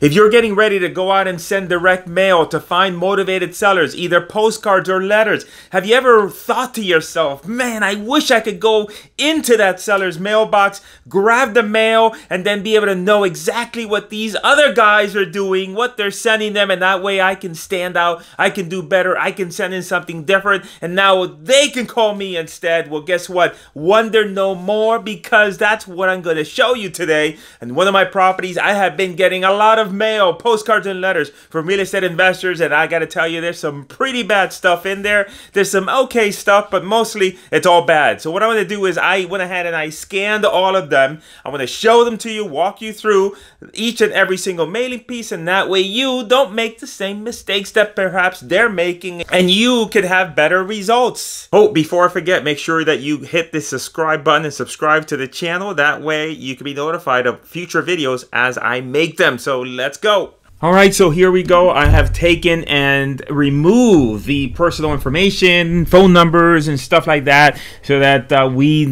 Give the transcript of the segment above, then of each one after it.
If you're getting ready to go out and send direct mail to find motivated sellers, either postcards or letters, have you ever thought to yourself, man, I wish I could go into that seller's mailbox, grab the mail, and then be able to know exactly what these other guys are doing, what they're sending them, and that way I can stand out, I can do better, I can send in something different, and now they can call me instead. Well, guess what? Wonder no more, because that's what I'm going to show you today. And one of my properties, I have been getting a lot of mail, postcards and letters from real estate investors, and I gotta tell you, there's some pretty bad stuff in there. There's some okay stuff, but mostly it's all bad. So what I'm gonna do is I went ahead and I scanned all of them. I'm gonna show them to you, walk you through each and every single mailing piece, and that way you don't make the same mistakes that perhaps they're making, and you could have better results. Oh, before I forget, make sure that you hit the subscribe button and subscribe to the channel. That way you can be notified of future videos as I make them. So let's go. All right, so here we go. I have taken and removed the personal information, phone numbers and stuff like that, so that we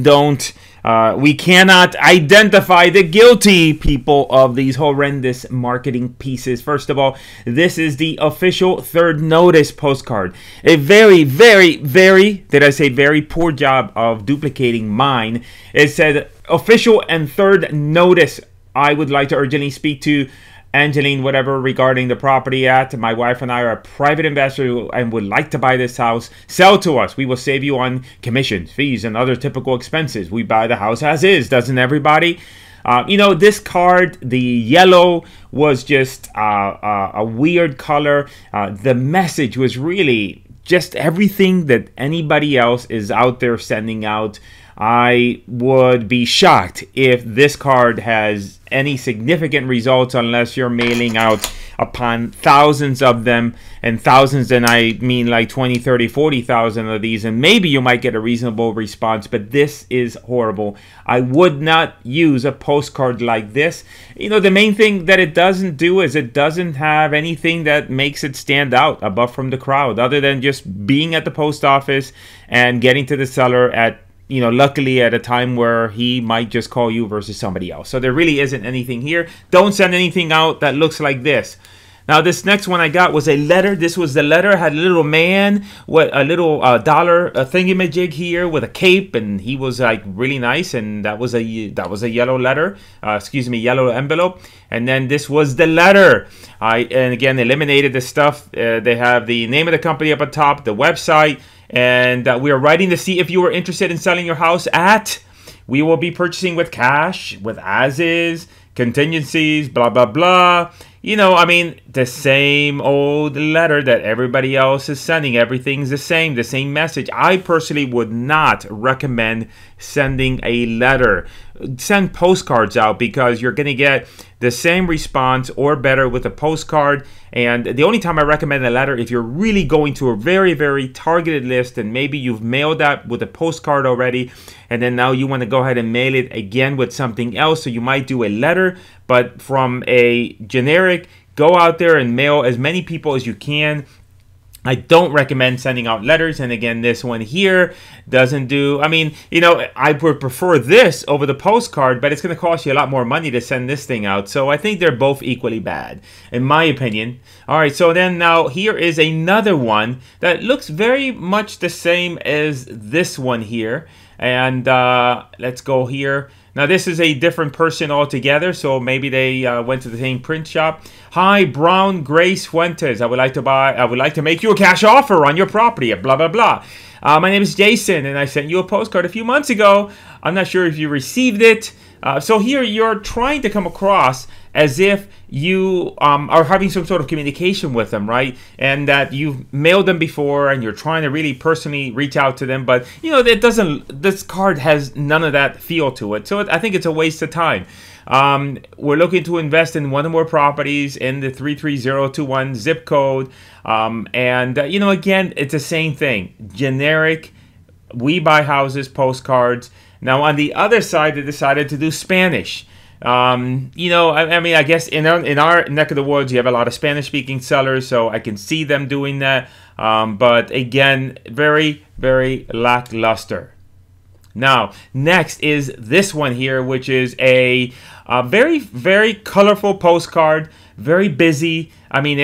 cannot identify the guilty people of these horrendous marketing pieces. First of all, this is the official third notice postcard. A very, very, very, did I say very poor job of duplicating mine. It said official and third notice. I would like to urgently speak to Angeline, whatever, regarding the property at. My wife and I are a private investor and would like to buy this house. Sell to us. We will save you on commissions, fees, and other typical expenses. We buy the house as is, doesn't everybody? You know, this card, the yellow, was just a weird color. The message was really just everything that anybody else is out there sending out. I would be shocked if this card has any significant results unless you're mailing out upon thousands of them, and thousands, and I mean like 20, 30, 40,000 of these, and maybe you might get a reasonable response, but this is horrible. I would not use a postcard like this. You know, the main thing that it doesn't do is it doesn't have anything that makes it stand out above from the crowd, other than just being at the post office and getting to the seller at, you know, luckily at a time where he might just call you versus somebody else. So there really isn't anything here. Don't send anything out that looks like this. Now, this next one I got was a letter. This was the letter. Had a little man with a little dollar thingamajig here with a cape, and he was like really nice. And that was a yellow letter. Excuse me, yellow envelope. And then this was the letter. And again, eliminated the stuff. They have the name of the company up at top, the website. And we are writing to see if you are interested in selling your house at. We will be purchasing with cash, with as-is, contingencies, blah, blah, blah. You know, I mean, the same old letter that everybody else is sending. Everything's the same message. I personally would not recommend sending a letter. Send postcards out, because you're going to get the same response or better with a postcard. And the only time I recommend a letter, if you're really going to a very, very targeted list, and maybe you've mailed that with a postcard already, and then now you want to go ahead and mail it again with something else. So you might do a letter, but from a generic, go out there and mail as many people as you can. I don't recommend sending out letters. And again, this one here doesn't do, I mean, you know, I would prefer this over the postcard, but it's going to cost you a lot more money to send this thing out. So I think they're both equally bad, in my opinion. All right, so then now here is another one that looks very much the same as this one here. And let's go here. Now, this is a different person altogether, so maybe they went to the same print shop. Hi, Brown Grace Fuentes. I would like to make you a cash offer on your property at blah, blah, blah. My name is Jason, and I sent you a postcard a few months ago. I'm not sure if you received it. So here you're trying to come across as if you are having some sort of communication with them, right? And that you've mailed them before and you're trying to really personally reach out to them. But, you know, this card has none of that feel to it. So I think it's a waste of time. We're looking to invest in one or more properties in the 33021 zip code. You know, again, it's the same thing. Generic, we buy houses, postcards. Now, on the other side, they decided to do Spanish. You know, I mean, I guess in our neck of the woods, you have a lot of Spanish-speaking sellers, so I can see them doing that. But again, very, very lackluster. Now, next is this one here, which is a Very, very colorful postcard. Very busy. I mean,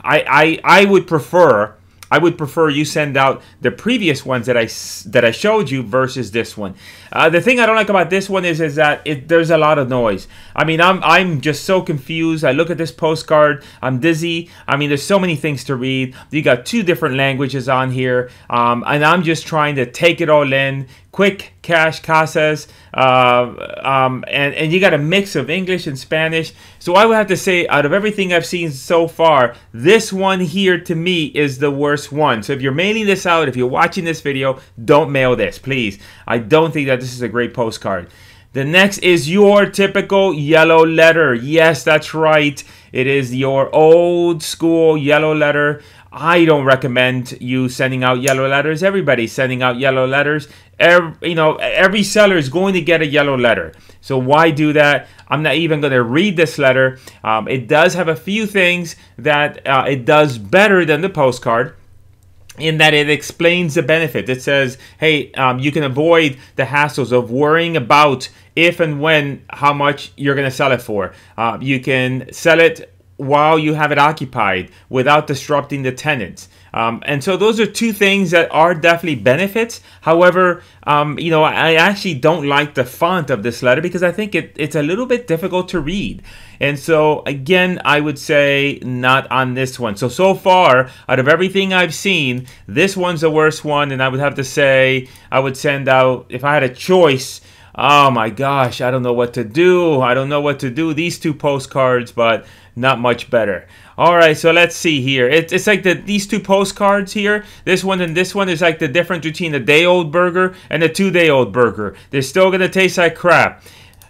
I would prefer. I would prefer you send out the previous ones that I showed you versus this one. The thing I don't like about this one is that there's a lot of noise. I mean, I'm just so confused. I look at this postcard, I'm dizzy. I mean, there's so many things to read. You got 2 different languages on here, and I'm just trying to take it all in. Quick cash casas, and you got a mix of English and Spanish. So I would have to say, out of everything I've seen so far, this one here to me is the worst one. So if you're mailing this out, if you're watching this video, don't mail this, please. I don't think that this is a great postcard. The next is your typical yellow letter. Yes, that's right. It is your old school yellow letter. I don't recommend you sending out yellow letters. Everybody's sending out yellow letters. Every seller is going to get a yellow letter. So why do that? I'm not even going to read this letter. It does have a few things that it does better than the postcard, in that it explains the benefit. It says, hey, you can avoid the hassles of worrying about if and when, how much you're going to sell it for. You can sell it while you have it occupied without disrupting the tenants. And so those are 2 things that are definitely benefits. However, I actually don't like the font of this letter because I think it's a little bit difficult to read. And so, again, I would say not on this one. So far, out of everything I've seen, this one's the worst one. And I would have to say I would send out, if I had a choice, oh my gosh, I don't know what to do. I don't know what to do. These 2 postcards, but not much better. All right, so let's see here. It's like these 2 postcards here, this one and this one, is like the difference between a day-old burger and a 2-day-old burger. They're still going to taste like crap.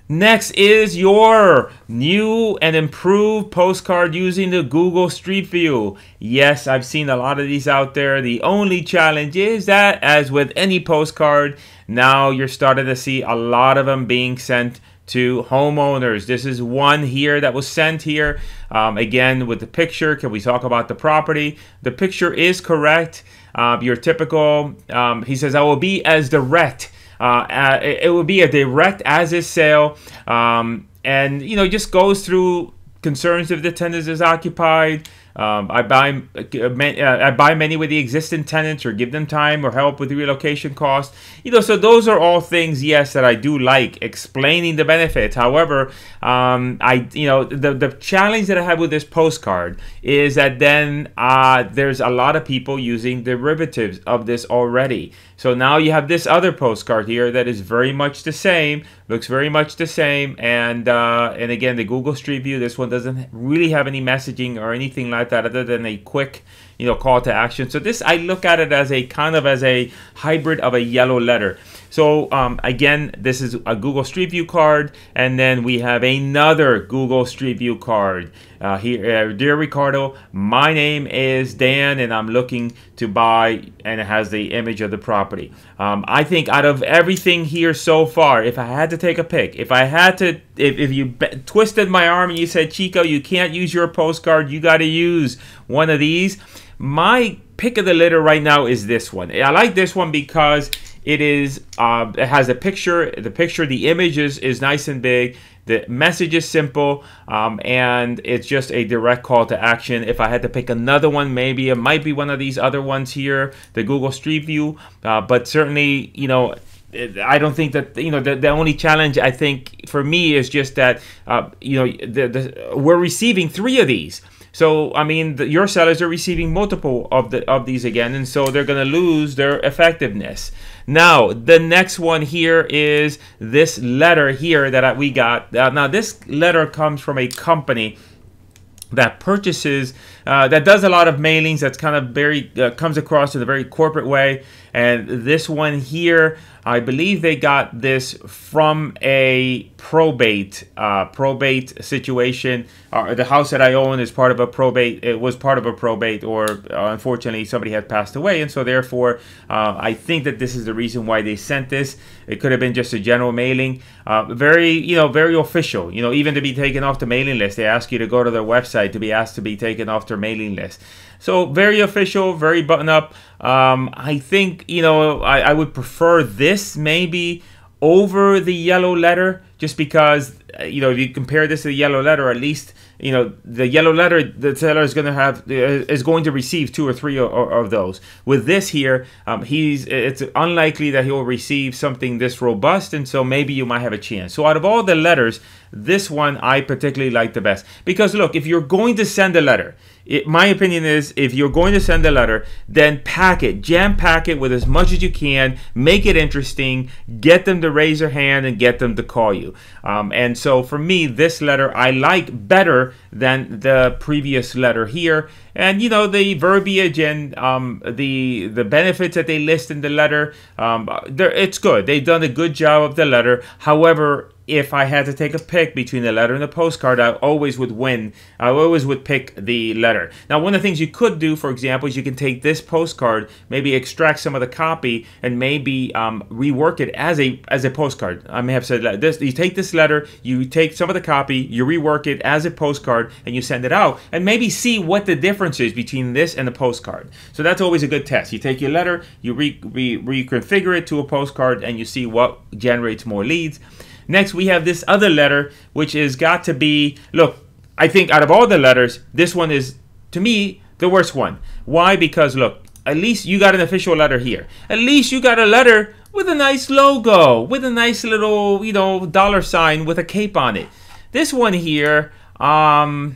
Next is your new and improved postcard using the Google Street View. Yes, I've seen a lot of these out there. The only challenge is that, as with any postcard, now you're starting to see a lot of them being sent to homeowners. This is one here that was sent here. Again, with the picture, can we talk about the property? The picture is correct. Your typical, he says, I will be as direct. It will be a direct as is sale. And, just goes through concerns if the tenant is occupied. I buy many with the existing tenants, or give them time or help with the relocation cost. So those are all things, yes, that I do like, explaining the benefits. However, the challenge that I have with this postcard is that then there's a lot of people using derivatives of this already. So now you have this other postcard here that is very much the same, looks very much the same, and again, the Google Street View, this one doesn't really have any messaging or anything like that other than a quick call to action. So this, I look at it as a kind of as a hybrid of a yellow letter. So again, this is a Google Street View card, and then we have another Google Street View card. Here, dear Ricardo, my name is Dan, and I'm looking to buy, and it has the image of the property. I think out of everything here so far, if I had to take a pick, if you twisted my arm and you said, Chico, you can't use your postcard, you got to use one of these, my pick of the litter right now is this one. I like this one because it has a picture. The image is nice and big. The message is simple, and it's just a direct call to action. If I had to pick another one, maybe it might be one of these other ones here, the Google Street View. But certainly, I don't think that, the only challenge I think for me is just that, we're receiving 3 of these. So, I mean, your sellers are receiving multiple of these again, and so they're going to lose their effectiveness. Now, the next one here is this letter here that we got. Now, this letter comes from a company that purchases, that does a lot of mailings. That's kind of very, comes across in a very corporate way. And this one here, I believe they got this from a probate situation. The house that I own is part of a probate. It was part of a probate, or unfortunately somebody had passed away, and so therefore I think that this is the reason why they sent this. It could have been just a general mailing, very official. Even to be taken off the mailing list, they ask you to go to their website to be asked to be taken off their mailing list. So very official, very button up. I think I would prefer this maybe over the yellow letter, just because, you know, if you compare this to the yellow letter, at least, you know, the yellow letter, the seller is going to receive 2 or 3 of those. With this here, it's unlikely that he will receive something this robust, and so maybe you might have a chance. So out of all the letters, this one I particularly like the best. Because look, if you're going to send a letter, my opinion is, if you're going to send a letter, then pack it, jam pack it with as much as you can, make it interesting, get them to raise their hand and get them to call you. And so for me, this letter I like better than the previous letter here. And, you know, the verbiage and the benefits that they list in the letter, it's good. They've done a good job of the letter. However, if I had to take a pick between the letter and the postcard, I always would pick the letter. Now, one of the things you could do, for example, is you can take this postcard, maybe extract some of the copy, and maybe rework it as a postcard. I may have said this. You take this letter, you take some of the copy, you rework it as a postcard, and you send it out, and maybe see what the difference is between this and the postcard. So that's always a good test. You take your letter, you reconfigure it to a postcard, and you see what generates more leads. Next, we have this other letter, which has got to be, look, I think out of all the letters, this one is, to me, the worst one. Why? Because, look, at least you got an official letter here. At least you got a letter with a nice logo, with a nice little, you know, $ with a cape on it. This one here, I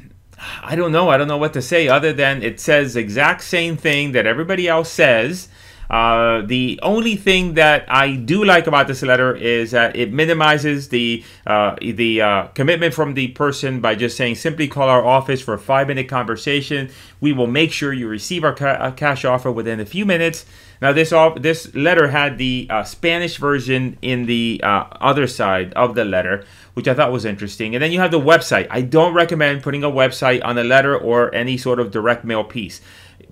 don't know what to say other than it says the exact same thing that everybody else says. The only thing that I do like about this letter is that it minimizes the commitment from the person by just saying, simply call our office for a 5-minute conversation. We will make sure you receive our cash offer within a few minutes. Now, this letter had the Spanish version in the other side of the letter, which I thought was interesting. And then you have the website. I don't recommend putting a website on a letter or any sort of direct mail piece,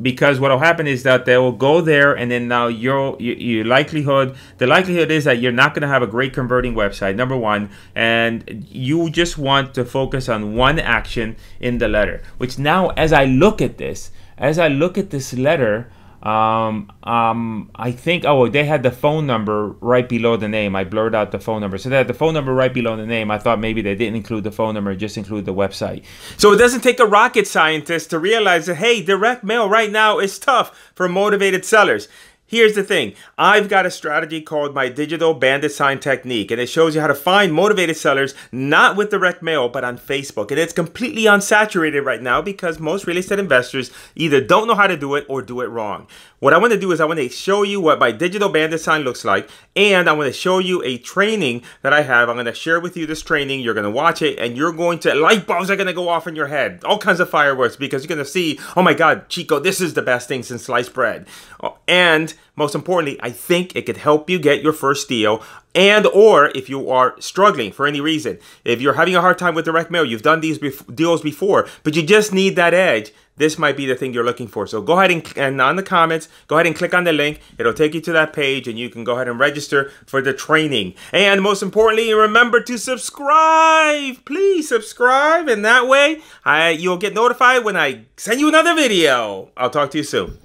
because what will happen is that they will go there, and then now the likelihood is that you're not going to have a great converting website, number one, and you just want to focus on one action in the letter, which now, as I look at this letter, I think, oh, they had the phone number right below the name. I blurred out the phone number. So they had the phone number right below the name. I thought maybe they didn't include the phone number, just include the website. So it doesn't take a rocket scientist to realize that, hey, direct mail right now is tough for motivated sellers. Here's the thing. I've got a strategy called my digital bandit sign technique, and it shows you how to find motivated sellers, not with direct mail, but on Facebook. And it's completely unsaturated right now because most real estate investors either don't know how to do it or do it wrong. What I want to do is I want to show you what my digital bandit sign looks like, and I want to show you a training that I have. I'm going to share with you this training. You're going to watch it, and you're going to, light bulbs are going to go off in your head. All kinds of fireworks, because you're going to see, oh my God, Chico, this is the best thing since sliced bread. And most importantly, I think it could help you get your first deal, and or if you are struggling for any reason, if you're having a hard time with direct mail, you've done these deals before, but you just need that edge, this might be the thing you're looking for. So go ahead and on the comments, go ahead and click on the link. It'll take you to that page, and you can go ahead and register for the training. And most importantly, remember to subscribe. Please subscribe, and that way you'll get notified when I send you another video. I'll talk to you soon.